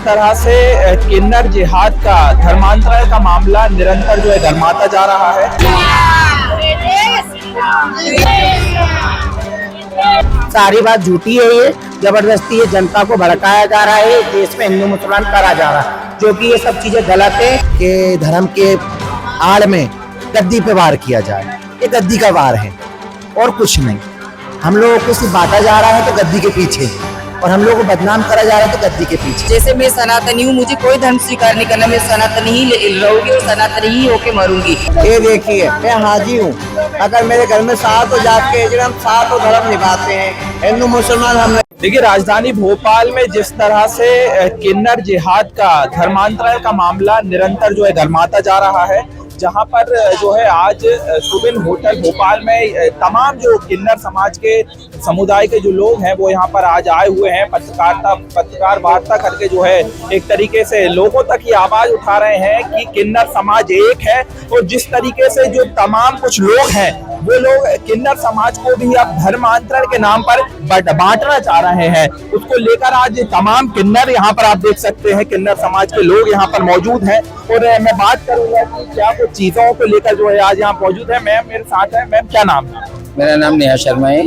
तरह से किन्नर जिहाद का धर्मांतरण का मामला निरंतर जो है गरमाता जा रहा है। सारी बात झूठी है। ये जबरदस्ती ये जनता को भड़काया जा रहा है, देश में हिंदू मुसलमान करा जा रहा है, जो कि ये सब चीजें गलत है कि धर्म के आड़ में गद्दी पे वार किया जाए। ये गद्दी का वार है और कुछ नहीं। हम लोगों को सिर्फ बांटा जा रहा है तो गद्दी के पीछे, और हम लोगों को बदनाम करा जा रहा है तो गद्दी के पीछे। जैसे मैं सनातनी हूँ, मुझे कोई धर्म स्वीकार नहीं करना, मैं सनातनी ही रहूंगी और सनातनी ही होके मरूंगी। ये देखिए, मैं हाजी हूँ। अगर मेरे घर में 7 जात के हम 7 धर्म निभाते हैं, हिंदू मुसलमान हम। देखिए, राजधानी भोपाल में जिस तरह से किन्नर जिहाद का धर्मांतरण का मामला निरंतर जो है गरमाता जा रहा है, जहां पर जो है आज सुबिन होटल भोपाल में तमाम जो किन्नर समाज के समुदाय के जो लोग हैं वो यहाँ पर आज आए हुए हैं। पत्रकार वार्ता करके जो है एक तरीके से लोगों तक ये आवाज उठा रहे हैं कि किन्नर समाज एक है, और जिस तरीके से जो तमाम कुछ लोग हैं वो लोग किन्नर समाज को भी अब धर्मांतरण के नाम पर बांटना चाह रहे हैं, उसको लेकर आज तमाम किन्नर यहाँ पर आप देख सकते हैं किन्नर समाज के लोग यहाँ पर मौजूद हैं। और मैं बात करूंगा कि क्या कुछ चीजों को लेकर जो है आज यहाँ मौजूद है। मैम मेरे साथ है। मैम, क्या नाम है? मेरा नाम नेहा शर्मा है।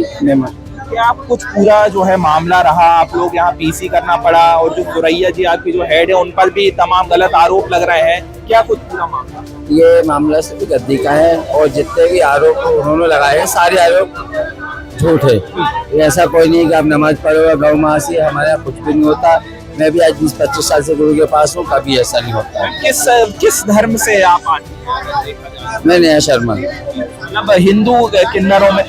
क्या आप कुछ पूरा जो है मामला रहा, आप लोग यहाँ पीसी करना पड़ा, और जो सुरैया जी आपकी जो हेड है उन पर भी तमाम गलत आरोप लग रहे हैं, क्या कुछ पूरा मामला? ये मामला सिर्फ गद्दी का है, और जितने भी आरोप उन्होंने लगाए हैं सारे आरोप झूठ है। ऐसा कोई नहीं कि आप नमाज पढ़ो, गौ मासी, हमारे यहाँ कुछ भी नहीं होता। मैं भी आज 20-25 साल से गुरु के पास हूँ, कभी ऐसा नहीं होता। किस धर्म से आप आते हैं? मैं नेहा शर्मा। मतलब हिंदू किन्नरों में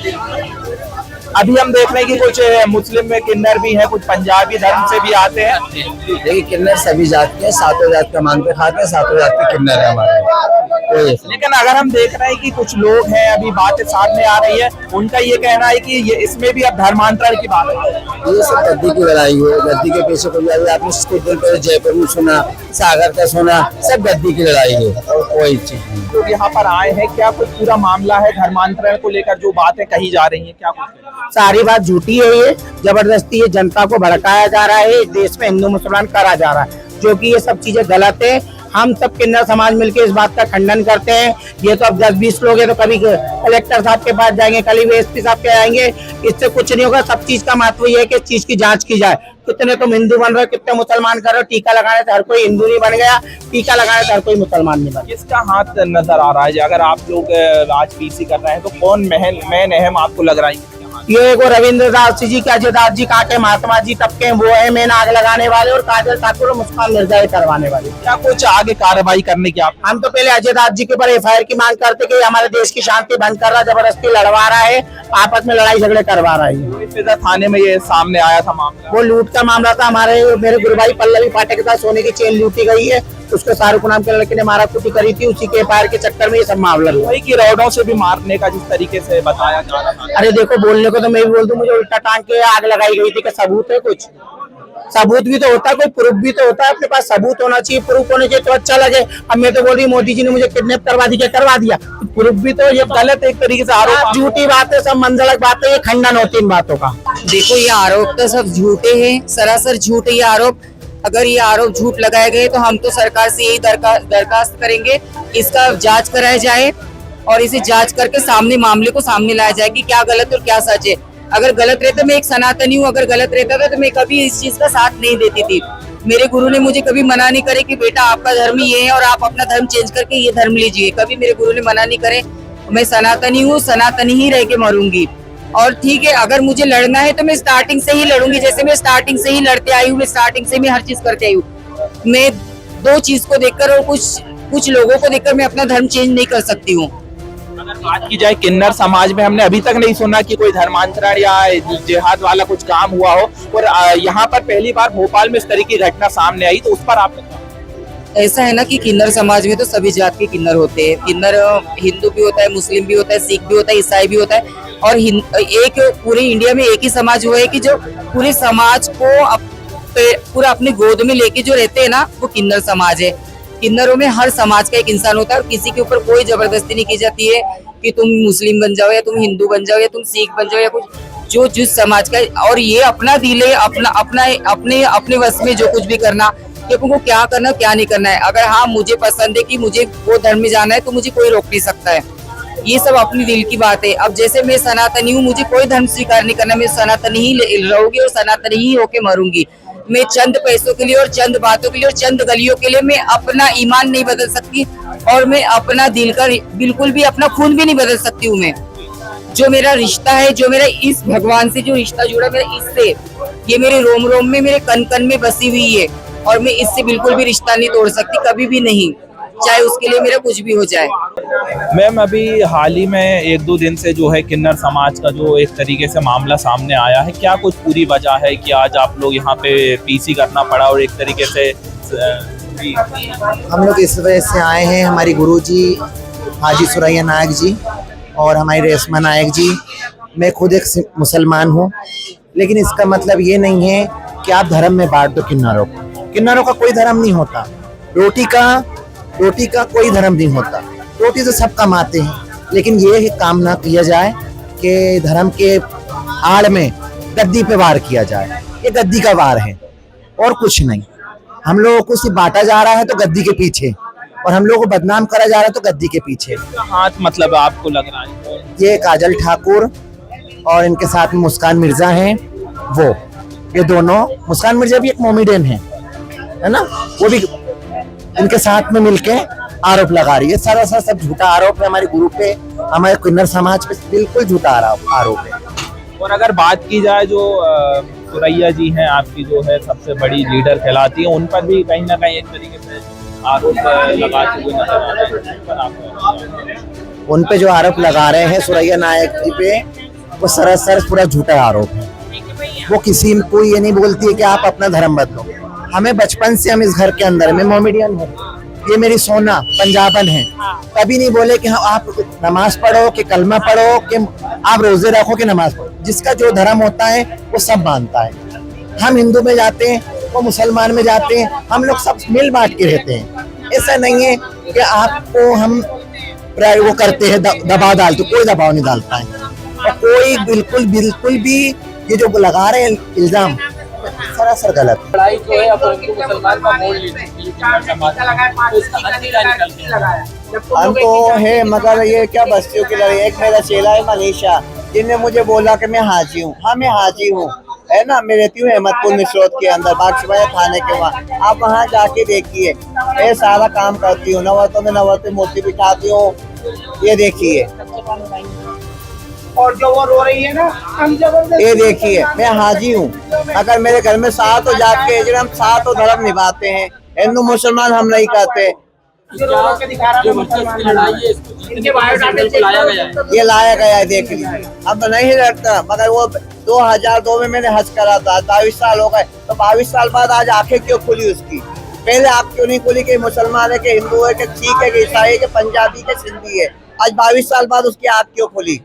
अभी हम देख रहे हैं कि कुछ मुस्लिम में किन्नर भी हैं, कुछ पंजाबी धर्म से भी आते हैं। देखिए, किन्नर सभी जात के, 7 जात का मान के खाते हैं, 7 जात के किन्नर है हमारे। लेकिन अगर हम देख रहे हैं कि कुछ लोग हैं, अभी बातें सामने आ रही है, उनका ये कहना है कि ये इसमें भी अब धर्मांतरण की बात है। ये सब गद्दी की लड़ाई है। गद्दी के पीछे कोई आपने कुछ दिन पहले जयपुर में सुना, सागर का सुना, सब गद्दी की लड़ाई है और कोई चीज नहीं। तो यहाँ पर आए हैं, क्या कुछ पूरा मामला है धर्मांतरण को लेकर जो बातें कही जा रही हैं, क्या कुछ? सारी बात झूठी है। ये जबरदस्ती ये जनता को भड़काया जा रहा है, देश में हिंदू मुसलमान करा जा रहा है, जो कि ये सब चीजें गलत है। हम सब किन्नर समाज मिलकर इस बात का खंडन करते हैं। ये तो अब 10-20 लोग हैं, तो कभी कलेक्टर साहब के पास जाएंगे, कल एसपी साहब के आएंगे, इससे कुछ नहीं होगा। सब चीज का महत्व ये है कि इस चीज की जांच की जाए। कितने तुम हिंदू बन रहे हो, कितने मुसलमान कर रहे हो। टीका लगाने से हर कोई हिंदू नहीं बन गया, टीका लगाने से हर कोई मुसलमान नहीं बन। किसका हाथ नजर आ रहा है? अगर आप लोग आज पीसी कर रहे हैं तो कौन मेन अहम आपको लग रहा है? ये को रविंद्रनाथ जी के, अजय दास जी काके, महात्मा जी तब के वो है मेन आग लगाने वाले, और काजल ठाकुर और मुस्कान मिर्जा करवाने वाले। क्या कुछ आगे कार्रवाई करने की आप? हम तो पहले अजय दास जी के ऊपर FIR की मांग करते कि हमारे देश की शांति भंग कर रहा, जबरदस्ती लड़वा रहा है, आपस में लड़ाई झगड़े करवा रहा है। थाने में ये सामने आया था मामला, वो लूट का मामला था। मेरे गुरु भाई पल्लवी पाठक के साथ सोने की चेन लूटी गई है, उसको शाहरुख नाम के लड़के ने मारा कुटी करी थी, उसी के FIR के चक्कर में ये सब मामला हुआ। वही की रॉडों से भी मारने का जिस तरीके से बताया जा रहा था। अरे देखो, बोलने को तो मैं भी बोल दूं, मुझे उल्टा टांग के आग लगाई गई थी। कि सबूत है? कुछ सबूत भी तो होता है, कोई प्रूफ भी तो होता है। अपने पास सबूत होना चाहिए, प्रूफ होना चाहिए तो अच्छा लगे। अब मैं तो बोल रही मोदी जी ने मुझे किडनैप करवा दी, क्या करवा दिया? प्रूफ भी तो। ये गलत एक तरीके से आरोप, झूठी बात है, सब मंजलक बातें, ये खंडन होती इन बातों का। देखो, ये आरोप तो सब झूठे हैं, सरासर झूठ है ये आरोप। अगर ये आरोप झूठ लगाए गए तो हम तो सरकार से यही दरखास्त करेंगे, इसका जांच कराया जाए और इसे जांच करके सामने मामले को सामने लाया जाए कि क्या गलत और क्या सच है। अगर गलत रहता, मैं एक सनातनी हूँ, अगर गलत रहता था तो मैं कभी इस चीज का साथ नहीं देती थी। मेरे गुरु ने मुझे कभी मना नहीं करे कि बेटा आपका धर्म ये है और आप अपना धर्म चेंज करके ये धर्म लीजिए, कभी मेरे गुरु ने मना नहीं करे। मैं सनातनी हूँ, सनातनी ही रह के मरूंगी। और ठीक है, अगर मुझे लड़ना है तो मैं स्टार्टिंग से ही लड़ूंगी, जैसे मैं स्टार्टिंग से ही लड़ते आई हूँ, मैं स्टार्टिंग से मैं हर चीज करते आई हूँ। मैं 2 चीज को देखकर और कुछ लोगों को देखकर मैं अपना धर्म चेंज नहीं कर सकती हूँ। अगर बात की जाए किन्नर समाज में, हमने अभी तक नहीं सुना कि कोई धर्मांतरण या जिहाद वाला कुछ काम हुआ हो, और यहाँ पर पहली बार भोपाल में इस तरह की घटना सामने आई, तो उस पर आप? ऐसा है ना कि किन्नर समाज में तो सभी जात के किन्नर होते हैं। किन्नर हिंदू भी होता है, मुस्लिम भी होता है, सिख भी होता है, ईसाई भी होता है। और एक पूरे इंडिया में एक ही समाज हुआ है कि जो पूरे समाज को पूरा अपने गोद में लेके जो रहते हैं ना, वो किन्नर समाज है। किन्नरों में हर समाज का एक इंसान होता है, और किसी के ऊपर कोई जबरदस्ती नहीं की जाती है कि तुम मुस्लिम बन जाओ या तुम हिंदू बन जाओ या तुम सिख बन जाओ या कुछ, जो जिस समाज का। और ये अपना दिल है, अपने वश में जो कुछ भी करना, कि अपन को क्या करना क्या नहीं करना है। अगर हाँ मुझे पसंद है कि मुझे वो धर्म में जाना है तो मुझे कोई रोक नहीं सकता है। ये सब अपनी दिल की बात है। अब जैसे मैं सनातनी हूँ, मुझे कोई धर्म स्वीकार नहीं करना, मैं सनातनी ही रहूंगी और सनातनी ही होके मरूंगी। मैं चंद पैसों के लिए और चंद बातों के लिए और चंद गलियों के लिए मैं अपना ईमान नहीं बदल सकती, और मैं अपना दिल का बिल्कुल भी अपना खून भी नहीं बदल सकती हूँ। मैं जो मेरा रिश्ता है, जो मेरा इस भगवान से जो रिश्ता जुड़ा मेरा इससे, ये मेरे रोम रोम में, मेरे कन कन में बसी हुई है, और मैं इससे बिल्कुल भी रिश्ता नहीं तोड़ सकती, कभी भी नहीं, चाहे उसके लिए मेरा कुछ भी हो जाए। मैम, अभी हाल ही में 1-2 दिन से जो है किन्नर समाज का जो एक तरीके से मामला सामने आया है, क्या कुछ पूरी वजह है कि आज आप लोग यहाँ पे पीसी करना पड़ा और एक तरीके से हम लोग इस वजह से आए हैं, हमारी गुरुजी हाजी सुरैया नायक जी और हमारी रेशमा नायक जी। मैं खुद एक मुसलमान हूँ, लेकिन इसका मतलब ये नहीं है कि आप धर्म में बांट दो किन्नरों को। किन्नरों का कोई धर्म नहीं होता, रोटी का कोई धर्म नहीं होता, रोटी तो सब कमाते हैं, लेकिन ये काम ना किया जाए कि धर्म के आड़ में गद्दी पे वार किया जाए। ये गद्दी का वार है और कुछ नहीं। हम लोगों को सिर्फ बांटा जा रहा है तो गद्दी के पीछे, और हम लोगों को बदनाम करा जा रहा है तो गद्दी के पीछे। हाथ मतलब आपको लग रहा है ये काजल ठाकुर और इनके साथ में मुस्कान मिर्जा हैं, वो ये दोनों, मुस्कान मिर्जा भी एक मोमेडियन है ना, वो भी इनके साथ में मिलके आरोप लगा रही है। सरासर सब झूठा आरोप है हमारे गुरु पे, हमारे किन्नर समाज पे बिल्कुल झूठा आरोप है। और अगर बात की जाए जो सुरैया जी हैं आपकी जो है सबसे बड़ी लीडर कहलाती है, उन पर भी कहीं ना कहीं एक तरीके से आरोप लगाते हुए नजर आ रहे हैं। उन पे जो आरोप लगा रहे हैं सुरैया नायक जी पे, वो सरासर पूरा झूठा आरोप है। वो किसी को ये नहीं बोलती है कि आप अपना धर्म बदलो। हमें बचपन से हम इस घर के अंदर, मैं मोमेडियन हूँ, ये मेरी सोना पंजाबन है, कभी नहीं बोले कि आप नमाज पढ़ो कि कलमा पढ़ो कि आप रोजे रखो कि नमाज पढ़ो। जिसका जो धर्म होता है वो सब मानता है। हम हिंदू में जाते हैं, वो मुसलमान में जाते हैं, हम लोग सब मिल बांट के रहते हैं। ऐसा नहीं है कि आपको हम वो करते हैं, दबाव डालते, कोई दबाव नहीं डालता है। और कोई बिल्कुल भी ये जो लगा रहे हैं इल्जाम सरासर गलत। लड़ाई जो है अपन को मुसलमान का मोड़ ले चुकी है। हम तो है, मगर ये क्या बस्तियों की लड़ाई। एक मेरा चेला है मनीषा, जिनने मुझे बोला कि मैं हाजी हूँ। हाँ मैं हाजी हूँ, है ना, मैं रहती हूँ अहमदपुर मिसरोद के अंदर, बागशबाया थाने के वहाँ। आप वहाँ जाके देखिए, मैं सारा काम करती हूँ, नवरात्रों में नवरात्रि मूर्ति बिठाती हूँ, ये देखिए। और जो वो रो रही है ना, ये देखिए, मैं हाजी हूँ। अगर मेरे घर में 7 जात के हम 7 धर्म निभाते हैं, हिंदू मुसलमान हम नहीं करते। ये लाया गया है, देख लीजिए। अब तो नहीं लड़ता, मगर वो 2002 में मैंने हज करा था, 22 साल हो गए, तो 22 साल बाद आज आंखें क्यों खुली उसकी? पहले आप क्यों नहीं खुली कि मुसलमान है कि हिंदू है कि सिख है कि ईसाई है कि पंजाबी के सिंधी है? आज 22 साल बाद उसकी आंख क्यों खुली?